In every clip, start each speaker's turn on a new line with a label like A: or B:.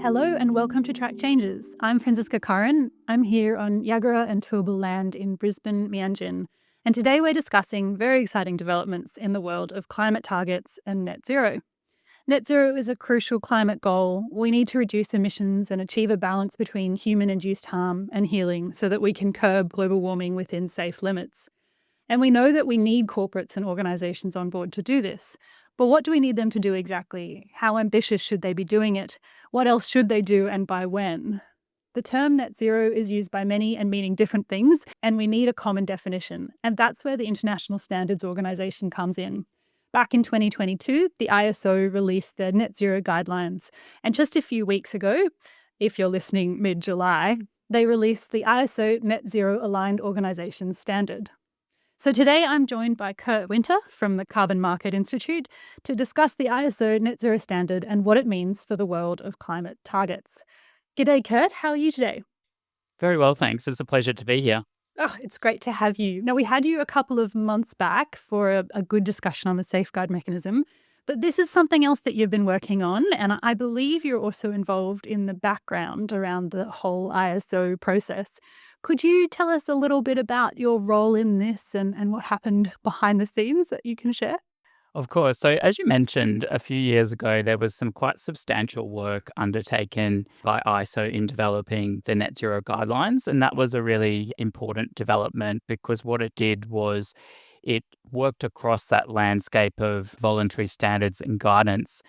A: Hello and welcome to Track Changes. I'm Francisca Curran. I'm here on Yagara and Turrbal land in Brisbane, Mianjin. And today we're discussing very exciting developments in the world of climate targets and net zero. Net zero is a crucial climate goal. We need to reduce emissions and achieve a balance between human-induced harm and healing so that we can curb global warming within safe limits. And we know that we need corporates and organisations on board to do this. But what do we need them to do exactly? How ambitious should they be doing it? What else should they do and by when? The term net zero is used by many and meaning different things, and we need a common definition. And that's where the International Standards Organization comes in. Back in 2022, the ISO released their net zero guidelines. And just a few weeks ago, if you're listening mid-July, they released the ISO Net Zero Aligned Organization Standard. So today I'm joined by Kurt Winter from the Carbon Market Institute to discuss the ISO Net Zero Standard and what it means for the world of climate targets. G'day, Kurt. How are you today?
B: Very well, thanks. It's a pleasure to be here.
A: Oh, it's great to have you. Now, we had you a couple of months back for a good discussion on the safeguard mechanism, but this is something else that you've been working on, and I believe you're also involved in the background around the whole ISO process. Could you tell us a little bit about your role in this and what happened behind the scenes that you can share?
B: Of course. So, as you mentioned, a few years ago, there was some quite substantial work undertaken by ISO in developing the net zero guidelines. And that was a really important development because what it did was it worked across that landscape of voluntary standards and guidance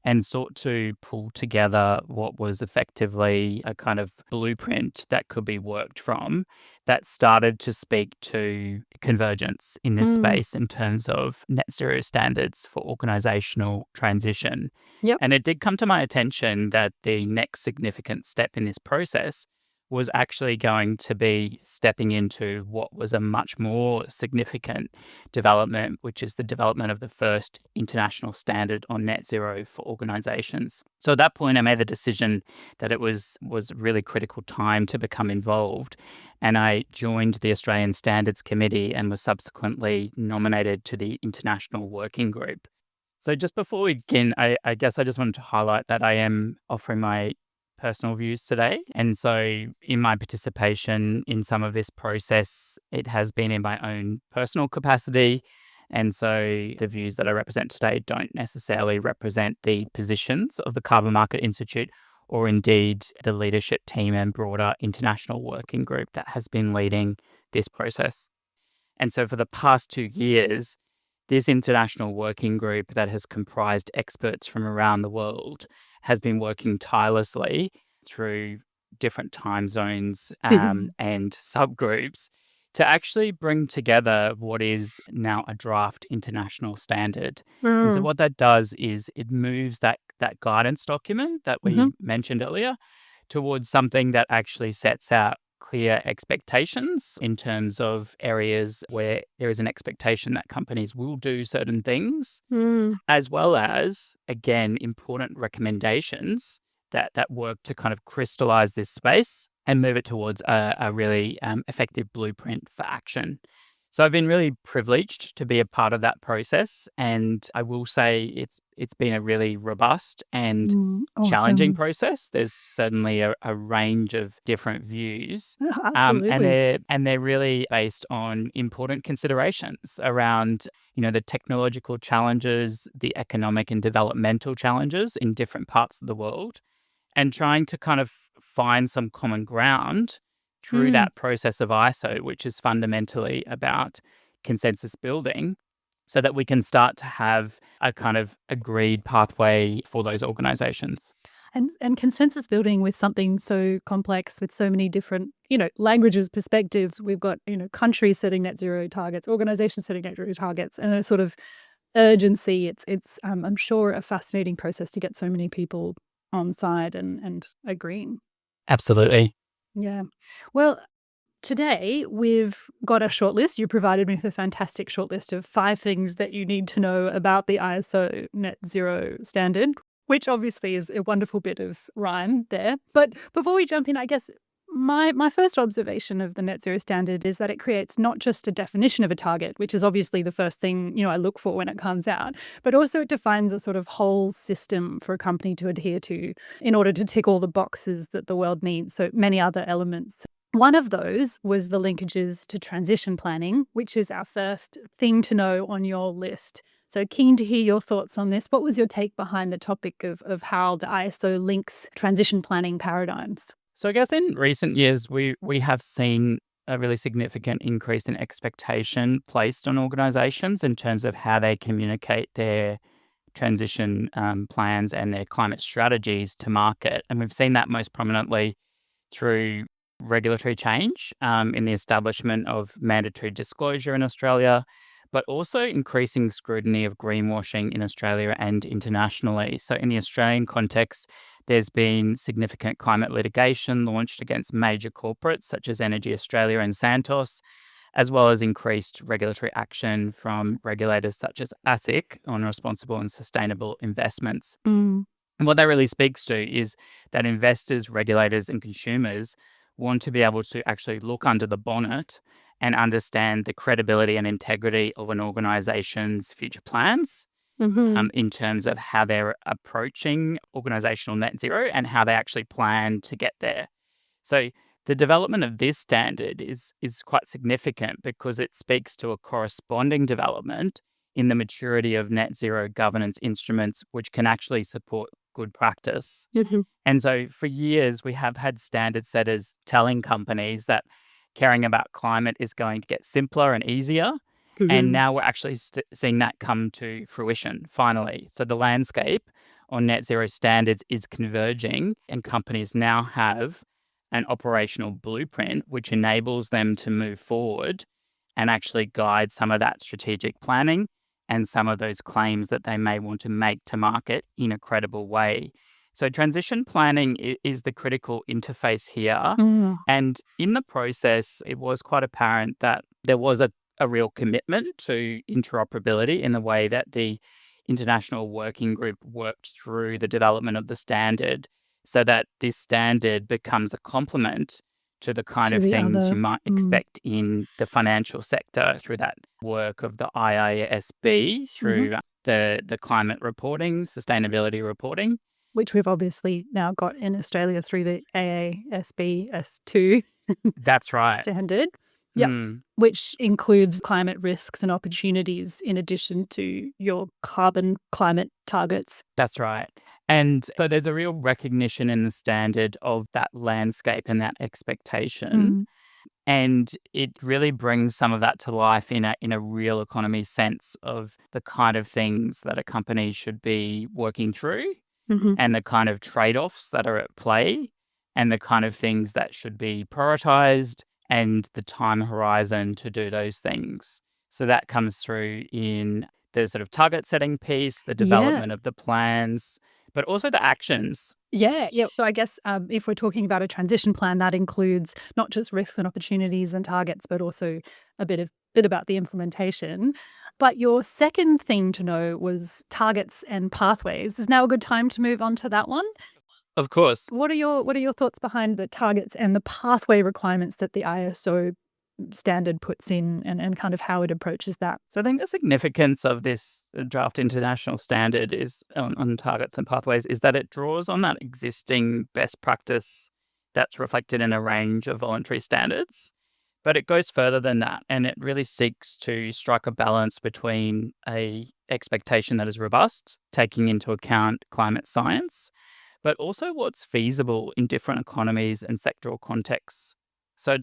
B: and sought to pull together what was effectively a kind of blueprint that could be worked from that started to speak to convergence in this space in terms of net zero standards for organizational transition.
A: Yep.
B: And it did come to my attention that the next significant step in this process was actually going to be stepping into what was a much more significant development, which is the development of the first international standard on net zero for organizations. So at that point, I made the decision that it was a really critical time to become involved. And I joined the Australian Standards Committee and was subsequently nominated to the International Working Group. So just before we begin, I guess I just wanted to highlight that I am offering my personal views today. And so in my participation in some of this process, it has been in my own personal capacity. And so the views that I represent today don't necessarily represent the positions of the Carbon Market Institute or indeed the leadership team and broader international working group that has been leading this process. And so for the past 2 years, this international working group that has comprised experts from around the world has been working tirelessly through different time zones and subgroups to actually bring together what is now a draft international standard. And so what that does is it moves that guidance document that we mentioned earlier towards something that actually sets out clear expectations in terms of areas where there is an expectation that companies will do certain things, as well as, again, important recommendations that work to kind of crystallize this space and move it towards a really effective blueprint for action. So I've been really privileged to be a part of that process, and I will say it's been a really robust and challenging process. There's certainly a range of different views,
A: Absolutely.
B: and they're really based on important considerations around the technological challenges, the economic and developmental challenges in different parts of the world, and trying to kind of find some common ground through that process of ISO, which is fundamentally about consensus building, so that we can start to have a kind of agreed pathway for those organizations.
A: And consensus building with something so complex, with so many different, languages, perspectives. We've got, countries setting net zero targets, organizations setting net zero targets, and a sort of urgency. It's I'm sure, a fascinating process to get so many people on side and agreeing.
B: Absolutely.
A: Yeah. Well, today we've got a shortlist. You provided me with a fantastic shortlist of 5 things that you need to know about the ISO Net Zero Standard, which obviously is a wonderful bit of rhyme there. But before we jump in, I guess My first observation of the net zero standard is that it creates not just a definition of a target, which is obviously the first thing, I look for when it comes out, but also it defines a sort of whole system for a company to adhere to in order to tick all the boxes that the world needs. So many other elements. One of those was the linkages to transition planning, which is our first thing to know on your list. So keen to hear your thoughts on this. What was your take behind the topic of how the ISO links transition planning paradigms?
B: So I guess in recent years, we have seen a really significant increase in expectation placed on organizations in terms of how they communicate their transition plans and their climate strategies to market. And we've seen that most prominently through regulatory change in the establishment of mandatory disclosure in Australia, but also increasing scrutiny of greenwashing in Australia and internationally. So, in the Australian context, there's been significant climate litigation launched against major corporates such as Energy Australia and Santos, as well as increased regulatory action from regulators such as ASIC on responsible and sustainable investments.
A: Mm.
B: And what that really speaks to is that investors, regulators, and consumers want to be able to actually look under the bonnet and understand the credibility and integrity of an organization's future plans
A: Hmm.
B: in terms of how they're approaching organizational net zero and how they actually plan to get there. So the development of this standard is quite significant because it speaks to a corresponding development in the maturity of net zero governance instruments, which can actually support good practice.
A: Hmm.
B: And so for years, we have had standard setters telling companies that caring about climate is going to get simpler and easier. And
A: Hmm.
B: now we're actually seeing that come to fruition finally. So the landscape on net zero standards is converging, and companies now have an operational blueprint which enables them to move forward and actually guide some of that strategic planning and some of those claims that they may want to make to market in a credible way. So, transition planning is the critical interface here.
A: Mm.
B: And in the process, it was quite apparent that there was a real commitment to interoperability in the way that the International Working Group worked through the development of the standard so that this standard becomes a complement to the kind
A: To
B: of
A: the
B: things you
A: other.
B: might
A: Mm.
B: expect in the financial sector through that work of the IISB,
A: Hmm.
B: through the climate reporting, sustainability reporting.
A: Which we've obviously now got in Australia through the AASB S2
B: That's right.
A: standard. Yep.
B: Mm,
A: Which includes climate risks and opportunities in addition to your carbon climate targets.
B: that's right. And so there's a real recognition in the standard of that landscape and that expectation.
A: Mm.
B: And it really brings some of that to life in a real economy sense of the kind of things that a company should be working through
A: Hmm.
B: and the kind of trade-offs that are at play and the kind of things that should be prioritized and the time horizon to do those things. So that comes through in the sort of target setting piece, the
A: Yeah.
B: development of the plans, but also the actions.
A: Yeah. Yeah. So I guess if we're talking about a transition plan, that includes not just risks and opportunities and targets, but also a bit about the implementation. But your second thing to know was targets and pathways. Is now a good time to move on to that one?
B: Of course.
A: What are your thoughts behind the targets and the pathway requirements that the ISO standard puts in and kind of how it approaches that?
B: So I think the significance of this draft international standard is on targets and pathways is that it draws on that existing best practice that's reflected in a range of voluntary standards. But it goes further than that, and it really seeks to strike a balance between a expectation that is robust, taking into account climate science, but also what's feasible in different economies and sectoral contexts. So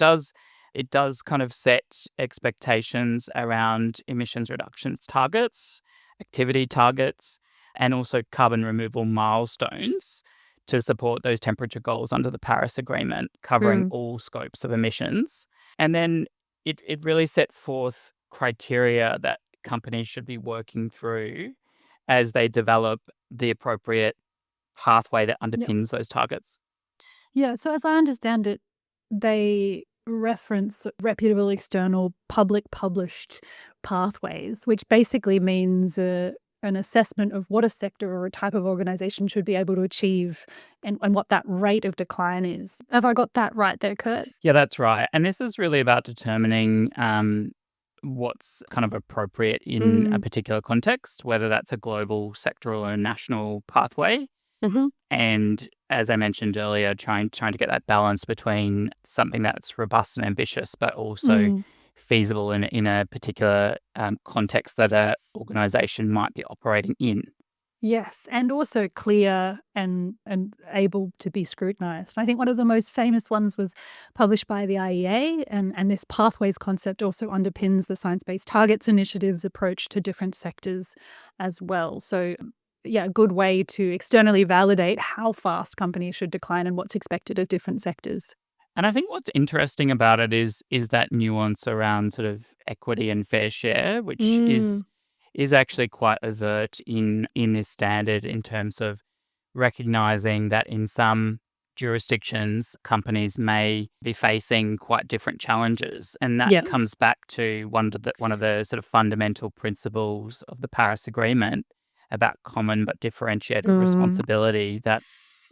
B: it does kind of set expectations around emissions reductions targets, activity targets, and also carbon removal milestones to support those temperature goals under the Paris Agreement, covering
A: Mm.
B: all scopes of emissions. And then it really sets forth criteria that companies should be working through as they develop the appropriate pathway that
A: Yep.
B: underpins those targets.
A: Yeah. So as I understand it, they reference reputable external public published pathways, which basically means an assessment of what a sector or a type of organization should be able to achieve and what that rate of decline is. Have I got that right there, Kurt?
B: Yeah, that's right. And this is really about determining what's kind of appropriate in a
A: Mm.
B: particular context, whether that's a global, sectoral, or national pathway.
A: Mm-hmm.
B: And as I mentioned earlier, trying to get that balance between something that's robust and ambitious, but also
A: Mm.
B: feasible in a particular context that an organization might be operating in.
A: Yes, and also clear and able to be scrutinized. I think one of the most famous ones was published by the IEA, and this pathways concept also underpins the Science-Based Targets Initiative's approach to different sectors as well. So, yeah, a good way to externally validate how fast companies should decline and what's expected of different sectors.
B: And I think what's interesting about it is that nuance around sort of equity and fair share, which
A: Mm.
B: is actually quite overt in this standard in terms of recognizing that in some jurisdictions, companies may be facing quite different challenges. And that
A: Yeah.
B: comes back to one of the sort of fundamental principles of the Paris Agreement about common but differentiated
A: Mm.
B: responsibility, that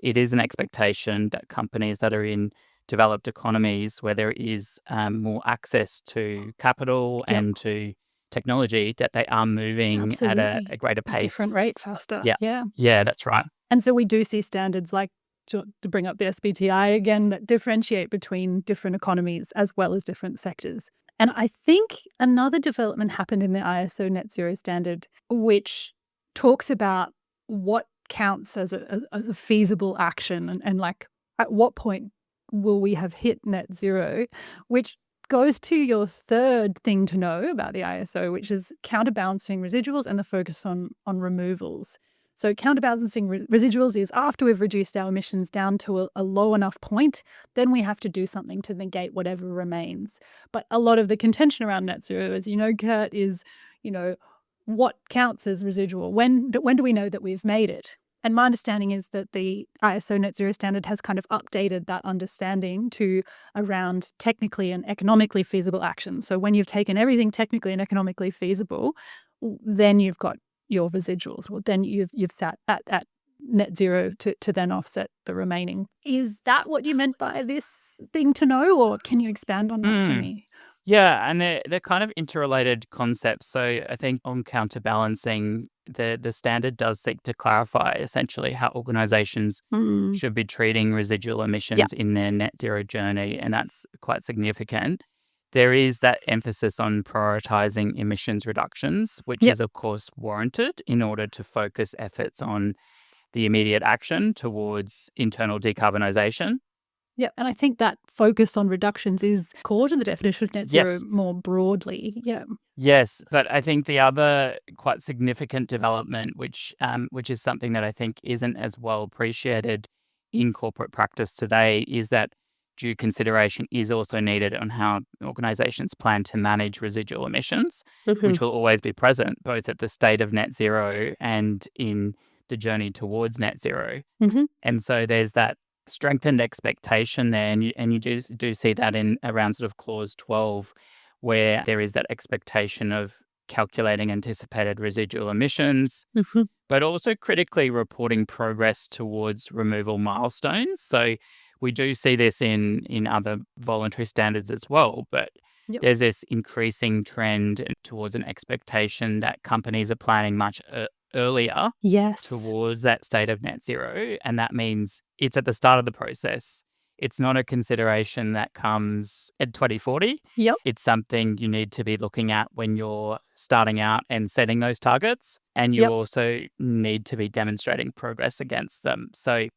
B: it is an expectation that companies that are in developed economies where there is more access to capital
A: Yep.
B: and to technology, that they are moving at a
A: Absolutely.
B: greater
A: A different
B: pace.
A: rate, faster.
B: Yeah.
A: Yeah.
B: Yeah, that's right.
A: And so we do see standards like, to bring up the SBTI again, that differentiate between different economies as well as different sectors. And I think another development happened in the ISO net zero standard, which talks about what counts as a feasible action and like at what point will we have hit net zero, which goes to your third thing to know about the ISO, which is counterbalancing residuals and the focus on removals. So counterbalancing residuals is after we've reduced our emissions down to a low enough point, then we have to do something to negate whatever remains. But a lot of the contention around net zero, as you know, Kurt, is, what counts as residual? When do we know that we've made it? And my understanding is that the ISO net zero standard has kind of updated that understanding to around technically and economically feasible action. So when you've taken everything technically and economically feasible, then you've got your residuals. Well, then you've sat at net zero to then offset the remaining. Is that what you meant by this thing to know, or can you expand on that for
B: Mm.
A: me?
B: Yeah, and they're kind of interrelated concepts. So I think on counterbalancing, the standard does seek to clarify essentially how organizations
A: Mm.
B: should be treating residual
A: Yeah.
B: emissions in their net zero journey, and that's quite significant. There is that emphasis on prioritizing emissions reductions, which
A: Yep.
B: is, of course, warranted in order to focus efforts on the immediate action towards internal decarbonization.
A: Yep. And I think that focus on reductions is core to the definition of net zero
B: Yes,
A: more broadly. Yeah.
B: yes, but I think the other quite significant development, which is something that I think isn't as well appreciated in corporate practice today, is that due consideration is also needed on how organizations plan to manage residual emissions,
A: Hmm.
B: which will always be present both at the state of net zero and in the journey towards net zero.
A: Hmm.
B: And so there's that strengthened expectation there, and you do see that in around sort of clause 12, where there is that expectation of calculating anticipated residual emissions,
A: Hmm.
B: but also critically reporting progress towards removal milestones. So we do see this in other voluntary standards as well, but
A: Yep.
B: there's this increasing trend towards an expectation that companies are planning much earlier
A: Yes.
B: towards that state of net zero. And that means it's at the start of the process. It's not a consideration that comes at 2040.
A: Yep.
B: It's something you need to be looking at when you're starting out and setting those targets. And you
A: Yep.
B: also need to be demonstrating progress against them. So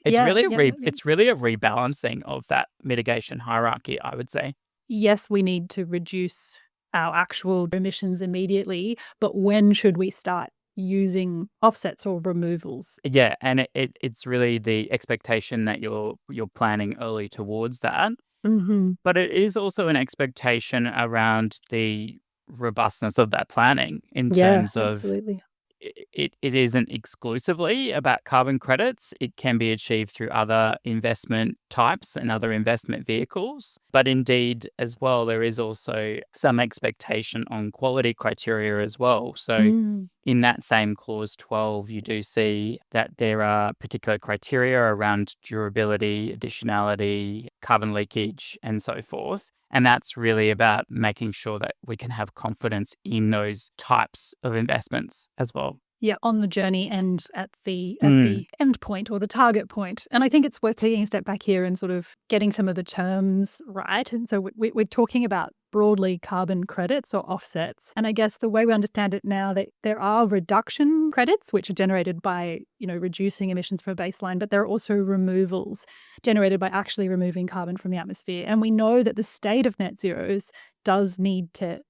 B: it's
A: Yeah.
B: really
A: Yeah. Yeah. Yeah.
B: it's really a rebalancing of that mitigation hierarchy, I would say.
A: Yes, we need to reduce our actual emissions immediately, but when should we start using offsets or removals?
B: Yeah, and it's really the expectation that you're planning early towards that.
A: Hmm.
B: But it is also an expectation around the robustness of that planning in
A: Yeah,
B: terms of
A: absolutely.
B: it isn't exclusively about carbon credits. It can be achieved through other investment types and other investment vehicles. But indeed, as well, there is also some expectation on quality criteria as well. So
A: Mm.
B: in that same clause 12, you do see that there are particular criteria around durability, additionality, carbon leakage, and so forth. And that's really about making sure that we can have confidence in those types of investments as well.
A: Yeah, on the journey and at the
B: Mm.
A: end point or the target point. And I think it's worth taking a step back here and sort of getting some of the terms right. And so we're talking about broadly carbon credits or offsets. And I guess the way we understand it now, that there are reduction credits, which are generated by, reducing emissions from a baseline, but there are also removals generated by actually removing carbon from the atmosphere. And we know that the state of net zeros does need to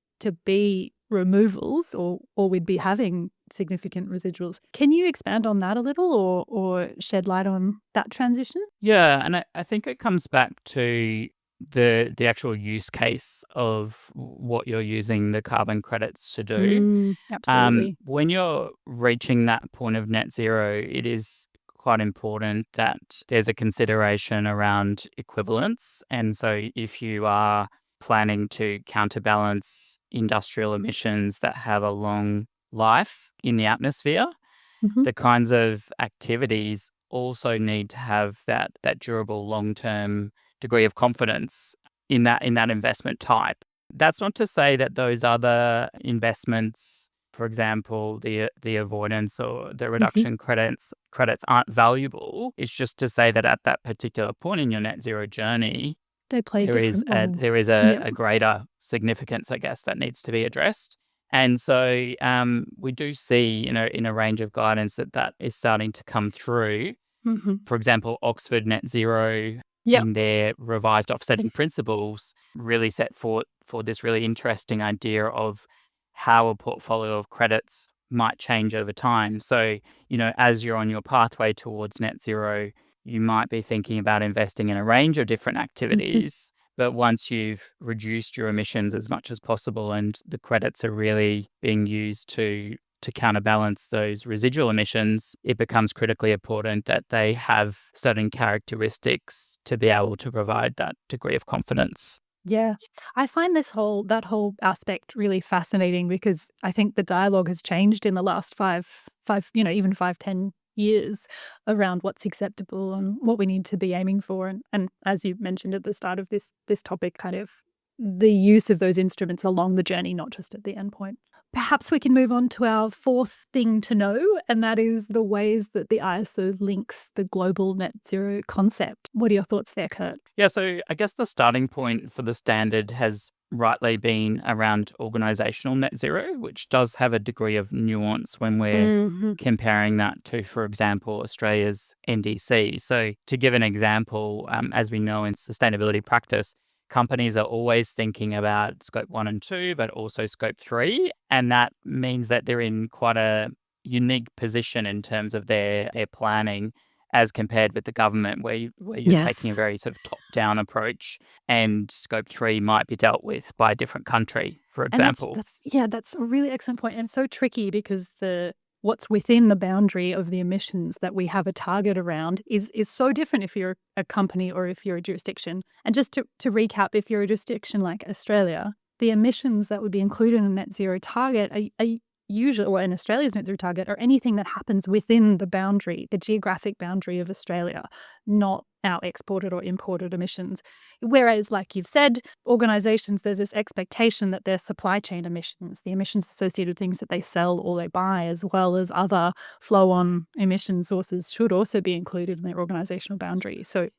A: be removals, or we'd be having significant residuals. Can you expand on that a little, or shed light on that transition?
B: Yeah, and I think it comes back to the actual use case of what you're using the carbon credits to do.
A: Absolutely.
B: When you're reaching that point of net zero, it is quite important that there's a consideration around equivalence. And so if you are planning to counterbalance industrial emissions that have a long life in the atmosphere,
A: Mhm.
B: the kinds of activities also need to have that durable long-term degree of confidence in that investment type. That's not to say that those other investments, for example, the avoidance or the
A: Mhm.
B: reduction credits aren't valuable. It's just to say that at that particular point in your net zero journey,
A: They play different roles.
B: there is
A: Yeah.
B: a greater significance, I guess, that needs to be addressed. And so we do see, in a range of guidance that is starting to come through.
A: Mhm.
B: For example, Oxford Net Zero
A: Yeah.
B: in their revised offsetting principles really set forth for this really interesting idea of how a portfolio of credits might change over time. So, as you're on your pathway towards net zero, you might be thinking about investing in a range of different
A: Mhm.
B: activities. But once you've reduced your emissions as much as possible and the credits are really being used to counterbalance those residual emissions, it becomes critically important that they have certain characteristics to be able to provide that degree of confidence.
A: Yeah. I find that whole aspect really fascinating, because I think the dialogue has changed in the last even 5, 10 years around what's acceptable and what we need to be aiming for. And as you mentioned at the start of this topic, kind of the use of those instruments along the journey, not just at the end point. Perhaps we can move on to our fourth thing to know, and that is the ways that the ISO links the global net zero concept. What are your thoughts there, Kurt?
B: Yeah, so I guess the starting point for the standard has rightly been around organizational net zero, which does have a degree of nuance when we're
A: Mhm.
B: comparing that to, for example, Australia's NDC. So, to give an example, as we know in sustainability practice, companies are always thinking about scope 1 and 2, but also scope 3. And that means that they're in quite a unique position in terms of their planning as compared with the government, where you're taking a
A: Yes.
B: very sort of top-down approach, and scope 3 might be dealt with by a different country, for
A: And that's
B: example.
A: that's yeah, that's a really excellent point, and so tricky, because the what's within the boundary of the emissions that we have a target around is so different if you're a company or if you're a jurisdiction. And just to recap, if you're a jurisdiction like Australia, the emissions that would be included in a net zero target are usually, or in Australia's net zero target, are anything that happens within the boundary, the geographic boundary of Australia, not our exported or imported emissions. Whereas, like you've said, organizations, there's this expectation that their supply chain emissions, the emissions associated with things that they sell or they buy, as well as other flow on emission sources, should also be included in their organizational boundary. So,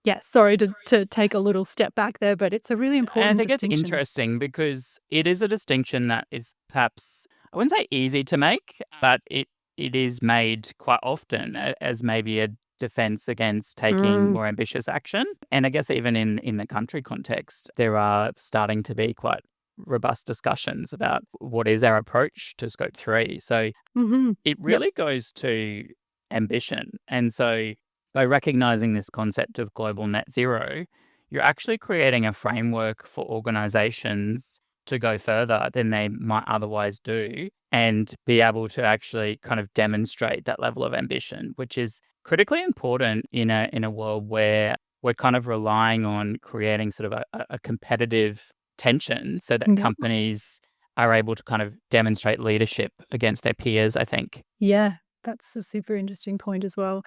A: yeah, sorry to take a little step back there, but it's a really
B: And I
A: important
B: think it's
A: distinction.
B: interesting because it is a distinction that is perhaps, I wouldn't say easy to make, but it is made quite often as maybe a defense against taking
A: Mm.
B: more ambitious action. And I guess even in the country context, there are starting to be quite robust discussions about what is our approach to scope 3. So
A: Mhm.
B: it
A: Yep.
B: really goes to ambition. And so by recognizing this concept of global net zero, you're actually creating a framework for organizations to go further than they might otherwise do and be able to actually kind of demonstrate that level of ambition, which is critically important in a world where we're kind of relying on creating sort of a competitive tension so that
A: Yep.
B: companies are able to kind of demonstrate leadership against their peers, I think.
A: Yeah, that's a super interesting point as well.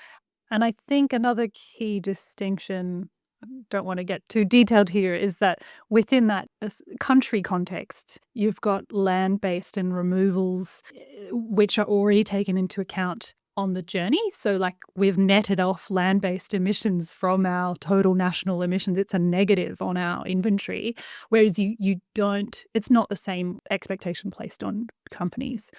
A: And I think another key distinction, don't want to get too detailed here, is that within that country context, you've got land-based and removals, which are already taken into account on the journey. So like we've netted off land-based emissions from our total national emissions. It's a negative on our inventory, whereas you don't, it's not the same expectation placed on companies.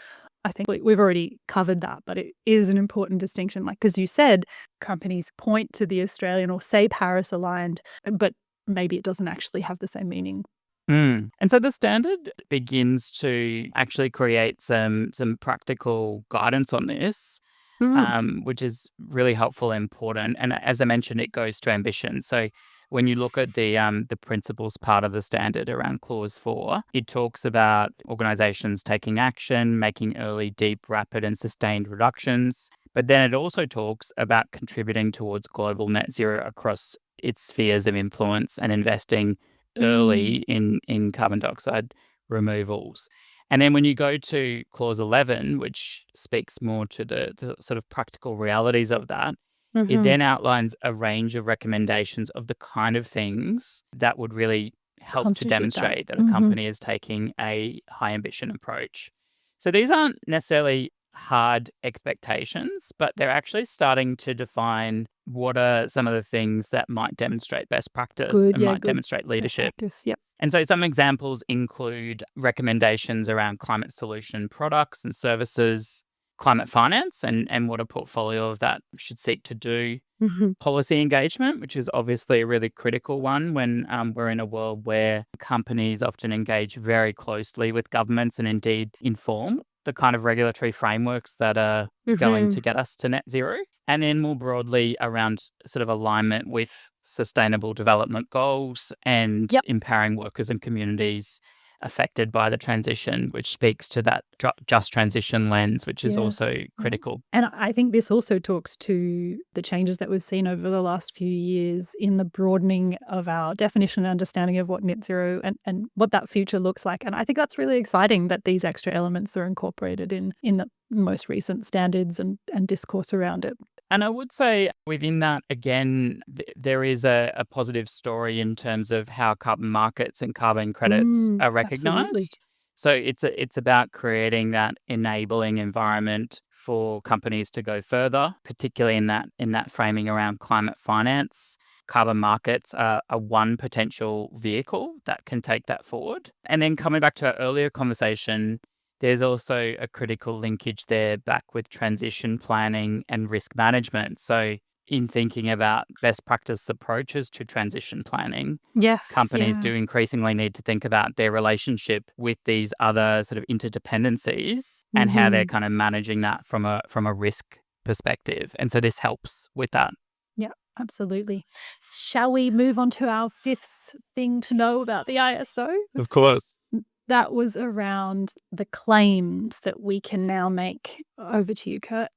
A: I think we've already covered that, but it is an important distinction. Like, because you said companies point to the Australian or say Paris aligned, but maybe it doesn't actually have the same meaning.
B: And so the standard begins to actually create some practical guidance on this,
A: Mm.
B: which is really helpful and important. And as I mentioned, it goes to ambition. So when you look at the principles part of the standard around clause 4, it talks about organizations taking action, making early, deep, rapid, and sustained reductions. But then it also talks about contributing towards global net zero across its spheres of influence and investing
A: Mm.
B: early in carbon dioxide removals. And then when you go to clause 11, which speaks more to the sort of practical realities of that, it
A: Hmm.
B: then outlines a range of recommendations of the kind of things that would really help to
A: Constitute that.
B: demonstrate that a
A: Hmm.
B: company is taking a high ambition approach. So these aren't necessarily hard expectations, but they're actually starting to define what are some of the things that might demonstrate best practice
A: Good.
B: and
A: Yeah,
B: might
A: good.
B: demonstrate
A: Best
B: leadership.
A: practice. Yep.
B: And so some examples include recommendations around climate solution products and services, climate finance and what a portfolio of that should seek to do,
A: Hmm.
B: policy engagement, which is obviously a really critical one when we're in a world where companies often engage very closely with governments and indeed inform the kind of regulatory frameworks that are going
A: Hmm.
B: to get us to net zero. And then more broadly around sort of alignment with sustainable development goals and
A: Yep.
B: empowering workers and communities affected by the transition, which speaks to that just transition lens, which is also
A: Yes. Yeah.
B: critical.
A: And I think this also talks to the changes that we've seen over the last few years in the broadening of our definition and understanding of what net zero and what that future looks like. And I think that's really exciting that these extra elements are incorporated in the most recent standards and discourse around it.
B: And I would say within that, again, there is a positive story in terms of how carbon markets and carbon credits
A: Mm,
B: are
A: absolutely.
B: recognized. So it's about creating that enabling environment for companies to go further, particularly in that framing around climate finance. Carbon markets are one potential vehicle that can take that forward. And then coming back to our earlier conversation, there's also a critical linkage there back with transition planning and risk management. So, in thinking about best practice approaches to transition planning,
A: Yes.
B: companies
A: Yeah.
B: do increasingly need to think about their relationship with these other sort of interdependencies and how they're
A: Hmm.
B: kind of managing that from a risk perspective. And so this helps with that.
A: Yeah, absolutely. Shall we move on to our fifth thing to know about the ISO?
B: Of course.
A: That was around the claims that we can now make. Over to you, Kurt.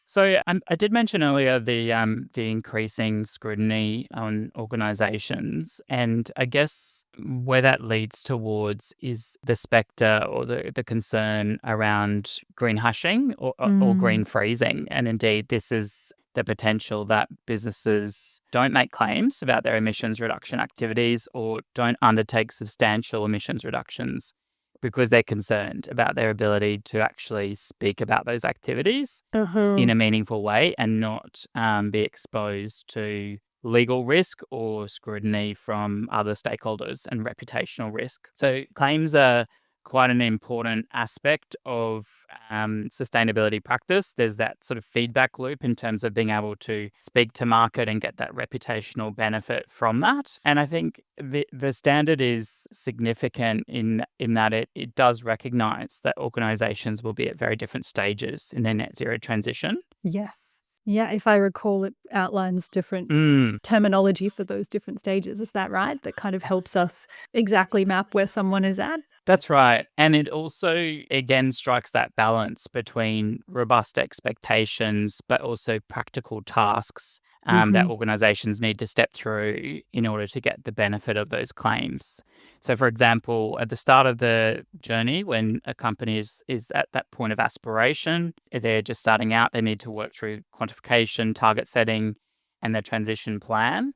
B: So I did mention earlier the increasing scrutiny on organisations, and I guess where that leads towards is the spectre or the concern around green hushing or
A: Mm.
B: green freezing, and indeed this is the potential that businesses don't make claims about their emissions reduction activities or don't undertake substantial emissions reductions because they're concerned about their ability to actually speak about those activities in
A: Uh-huh.
B: a meaningful way and not be exposed to legal risk or scrutiny from other stakeholders and reputational risk. So, claims are quite an important aspect of sustainability practice. There's that sort of feedback loop in terms of being able to speak to market and get that reputational benefit from that. And I think the standard is significant in that it does recognize that organizations will be at very different stages in their net zero transition.
A: Yes. Yeah, if I recall, it outlines different
B: Mm.
A: terminology for those different stages. Is that right? That kind of helps us exactly map where someone is at?
B: That's right. And it also, again, strikes that balance between robust expectations, but also practical tasks that
A: Hmm.
B: organizations need to step through in order to get the benefit of those claims. So, for example, at the start of the journey, when a company is at that point of aspiration, they're just starting out, they need to work through quantification, target setting, and their transition plan.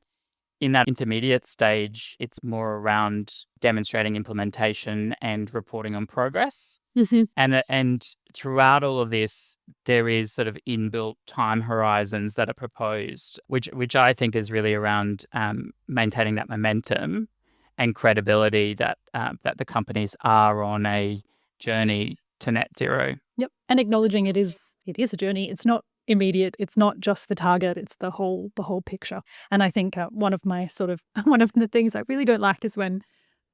B: In that intermediate stage, it's more around demonstrating implementation and reporting on progress.
A: Hmm.
B: And throughout all of this, there is sort of inbuilt time horizons that are proposed, which I think is really around maintaining that momentum and credibility that the companies are on a journey to net zero.
A: Yep. And acknowledging it is a journey. It's not immediate. It's not just the target. It's the whole picture. And I think one of my sort of one of the things I really don't like is when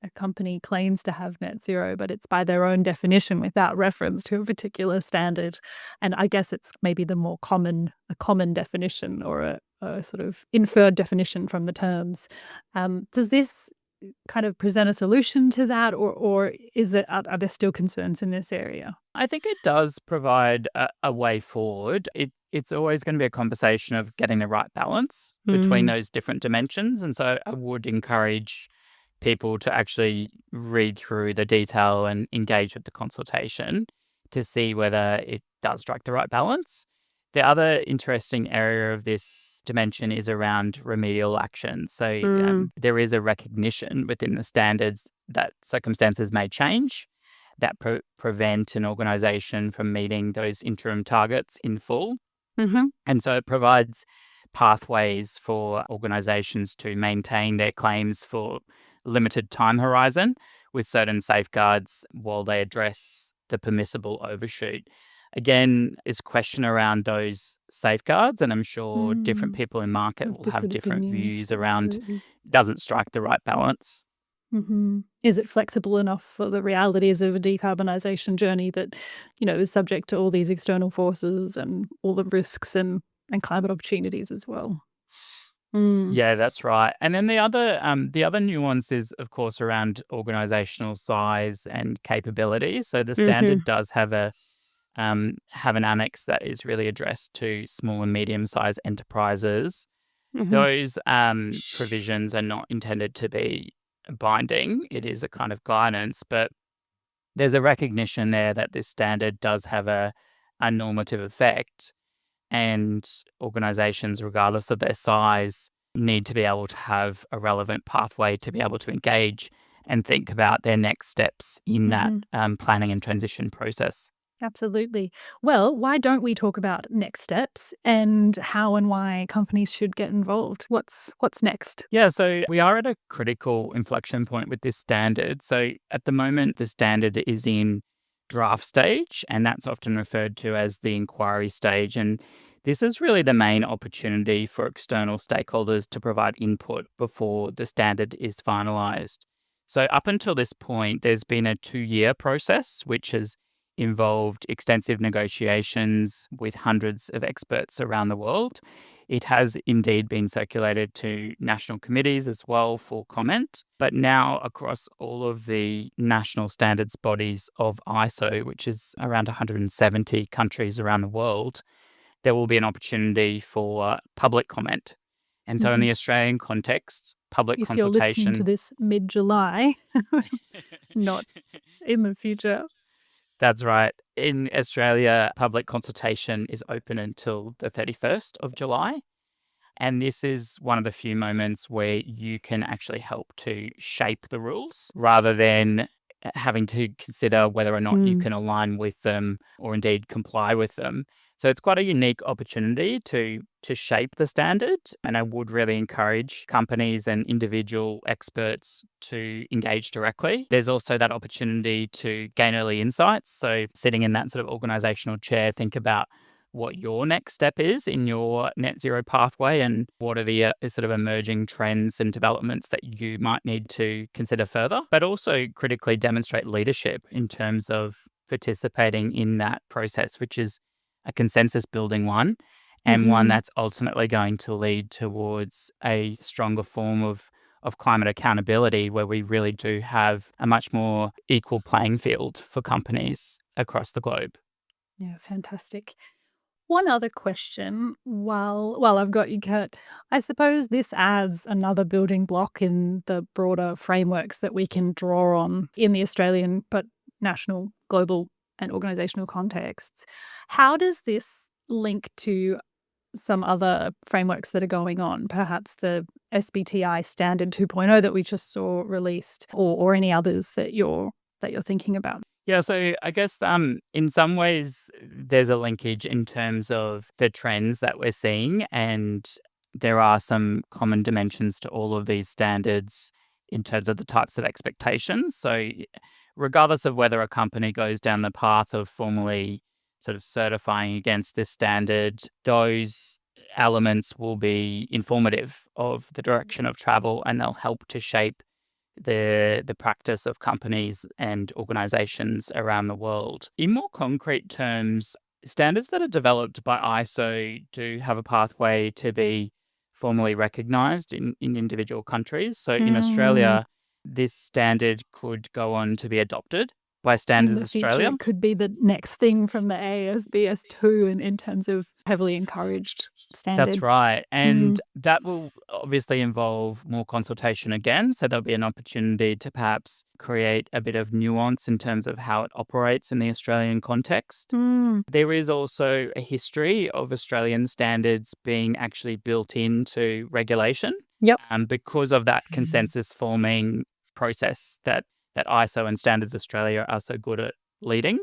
A: a company claims to have net zero, but it's by their own definition without reference to a particular standard. And I guess it's maybe a common definition or a sort of inferred definition from the terms. Does this kind of present a solution to that, or are there still concerns in this area?
B: I think it does provide a way forward. It's always going to be a conversation of getting the right balance between
A: Mm.
B: those different dimensions. And so I would encourage people to actually read through the detail and engage with the consultation to see whether it does strike the right balance. The other interesting area of this dimension is around remedial action. So
A: Mm.
B: there is a recognition within the standards that circumstances may change that prevent an organization from meeting those interim targets in full.
A: Mhm.
B: And so it provides pathways for organizations to maintain their claims for limited time horizon with certain safeguards while they address the permissible overshoot. Again, is question around those safeguards, and I'm sure different
A: Mm.
B: people in market
A: Have
B: will have
A: different
B: different
A: opinions.
B: views around
A: Absolutely.
B: doesn't strike the right balance.
A: Mhm. Is it flexible enough for the realities of a decarbonisation journey that, is subject to all these external forces and all the risks and climate opportunities as well? Mm.
B: Yeah, that's right. And then the other nuance is, of course, around organizational size and capability. So the
A: Mhm.
B: standard does have an annex that is really addressed to small and medium sized enterprises.
A: Mhm.
B: Those provisions are not intended to be binding. It is a kind of guidance, but there's a recognition there that this standard does have a normative effect, and organizations, regardless of their size, need to be able to have a relevant pathway to be able to engage and think about their next steps in that
A: Mhm.
B: planning and transition process.
A: Absolutely. Well, why don't we talk about next steps and how and why companies should get involved? What's next?
B: Yeah, so we are at a critical inflection point with this standard. So at the moment, the standard is in draft stage, and that's often referred to as the inquiry stage. And this is really the main opportunity for external stakeholders to provide input before the standard is finalized. So up until this point, there's been a 2-year process, which has involved extensive negotiations with hundreds of experts around the world. It has indeed been circulated to national committees as well for comment, but now across all of the national standards bodies of ISO, which is around 170 countries around the world, there will be an opportunity for public comment. And so, in
A: Mhm.
B: the Australian context, public
A: If you're listening to
B: consultation.
A: this mid-July, not in the future.
B: That's right. In Australia, public consultation is open until the 31st of July. And this is one of the few moments where you can actually help to shape the rules rather than having to consider whether or not you
A: Mm.
B: can align with them or indeed comply with them. So it's quite a unique opportunity to shape the standard. And I would really encourage companies and individual experts to engage directly. There's also that opportunity to gain early insights. So sitting in that sort of organizational chair, think about what your next step is in your net zero pathway and what are the sort of emerging trends and developments that you might need to consider further, but also critically demonstrate leadership in terms of participating in that process, which is a consensus building one and one
A: Mhm.
B: that's ultimately going to lead towards a stronger form of of climate accountability, where we really do have a much more equal playing field for companies across the globe.
A: Yeah, fantastic. One other question while I've got you, Kurt. I suppose this adds another building block in the broader frameworks that we can draw on in the Australian, but national, global, and organizational contexts. How does this link to some other frameworks that are going on, perhaps the SBTI Standard 2.0 that we just saw released, or any others that you're thinking about?
B: Yeah, so I guess in some ways there's a linkage in terms of the trends that we're seeing, and there are some common dimensions to all of these standards in terms of the types of expectations. So, regardless of whether a company goes down the path of formally sort of certifying against this standard, those elements will be informative of the direction of travel, and they'll help to shape the practice of companies and organizations around the world. In more concrete terms, standards that are developed by ISO do have a pathway to be formally recognized in individual countries. So in
A: Mm.
B: Australia, this standard could go on to be adopted by
A: In
B: Standards
A: the future,
B: Australia.
A: it could be the next thing from the ASBS2 in terms of heavily encouraged
B: That's
A: standard.
B: right.
A: Mm.
B: And that will obviously involve more consultation again. So there'll be an opportunity to perhaps create a bit of nuance in terms of how it operates in the Australian context.
A: Mm.
B: There is also a history of Australian standards being actually built into regulation
A: Yep.
B: because of that consensus forming process that ISO and Standards Australia are so good at leading.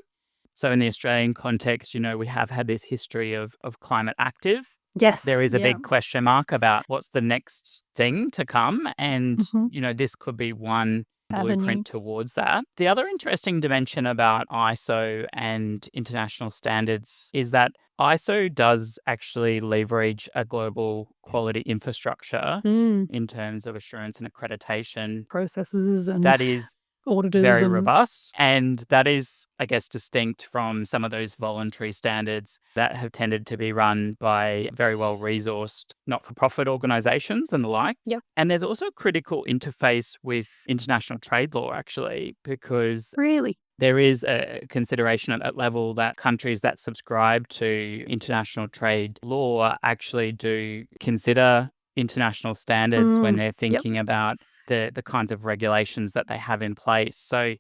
B: So in the Australian context, we have had this history of climate active. There
A: Yes.
B: is a
A: Yeah.
B: big question mark about what's the next thing to come. And,
A: Mhm.
B: this could be one
A: Avenue.
B: blueprint towards that. The other interesting dimension about ISO and international standards is that ISO does actually leverage a global quality infrastructure
A: Mm.
B: in terms of assurance and accreditation
A: Processes and
B: that is
A: auditors
B: very
A: and
B: robust. And that is, I guess, distinct from some of those voluntary standards that have tended to be run by very well resourced not for profit organizations and the like.
A: yep.
B: And there's also a critical interface with international trade law, actually, because
A: Really.
B: there is a consideration at level that countries that subscribe to international trade law actually do consider international standards when
A: Mm.
B: they're
A: Yep.
B: thinking about the kinds of regulations that they have in place. So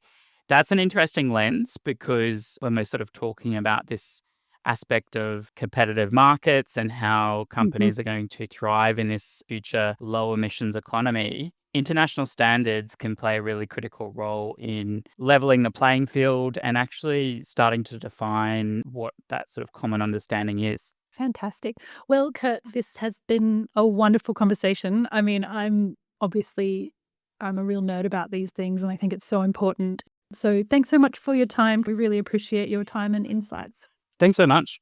B: that's an interesting lens, because when we're sort of talking about this aspect of competitive markets and how
A: Mhm.
B: companies are going to thrive in this future low emissions economy, international standards can play a really critical role in leveling the playing field and actually starting to define what that sort of common understanding is.
A: Fantastic. Well, Kurt, this has been a wonderful conversation. I mean, I'm a real nerd about these things, and I think it's so important. So thanks so much for your time. We really appreciate your time and insights.
B: Thanks so much.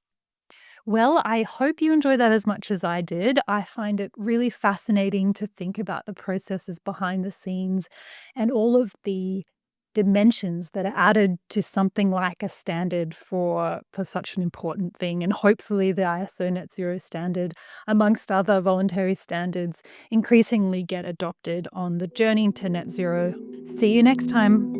A: Well, I hope you enjoy that as much as I did. I find it really fascinating to think about the processes behind the scenes and all of the dimensions that are added to something like a standard for such an important thing. And hopefully the ISO Net Zero standard, amongst other voluntary standards, increasingly get adopted on the journey to net zero. See you next time.